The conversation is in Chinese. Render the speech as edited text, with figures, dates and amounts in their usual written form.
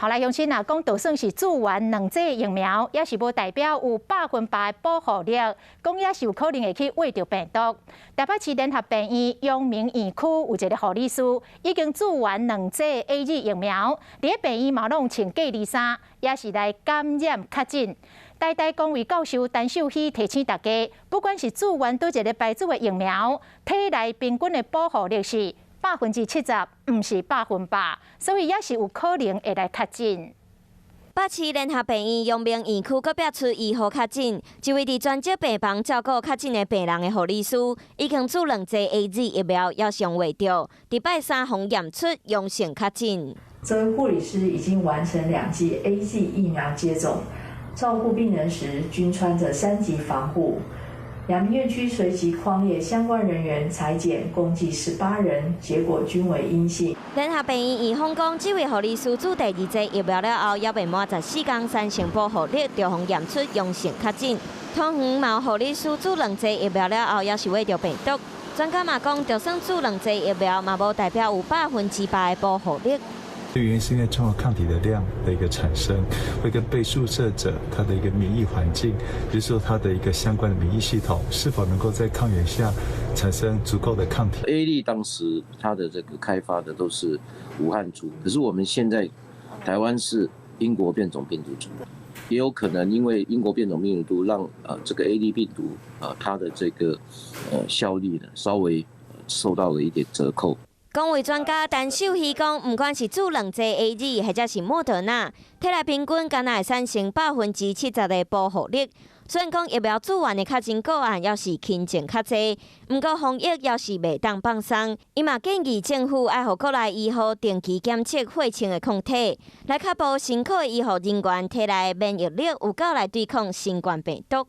后来乡亲啊讲，就算是注完2剂疫苗，也是无代表有100%的保护力，讲也是有可能会去喂着病毒。台北市联合病院阳明院区有一个护理师，已经注完2剂 AZ 疫苗，伫病院嘛拢穿隔离衫，也是来感染确诊。台大公卫教授陈秀熙提醒大家，不管是注完倒一个牌子的疫苗，体内平均的保护力是70%，唔是100%，所以也是有可能会来确诊。北市联合病院阳明院区隔壁出2号确诊，一位伫专责病房照顾确诊的病人的护理师，已经注2剂 AZ 疫苗，也尚未着，伫拜三逢验出阳性确诊。这位护理师已经完成2剂 AZ 疫苗接种，照顾病人时均穿着3级防护。阳明院区随即匡列相关人员采检，共计18人，结果均为阴性。联合病院医方讲，这位护理师注第2剂疫苗了后，也未满14天3成保护力，就逢验出阳性确诊。同园嘛有护理师注2剂疫苗了后，也是喂着病毒。专家嘛讲，就算注2剂疫苗，嘛无代表有100%的保护力。原因是因为中和抗体的量的一个产生，会跟被注射者他的一个免疫环境，比如说他的一个相关的免疫系统是否能够在抗原下产生足够的抗体。A 粒当时它的这个开发的都是武汉株，可是我们现在台湾是英国变种病毒株，也有可能因为英国变种病毒让这个 A 粒病毒它的这个效力呢稍微受到了一点折扣。公卫专家陈秀熙讲，不管是注2剂 AZ 或者是莫德纳，体内平均敢若会产生70%的保护力。虽然讲疫苗注完的确诊个案也是轻症较侪，不过防疫也是袂当放松。伊嘛建议政府爱互国内医护定期检测血清的抗体，来确保辛苦的医护人员体内免疫力有够来对抗新冠病毒。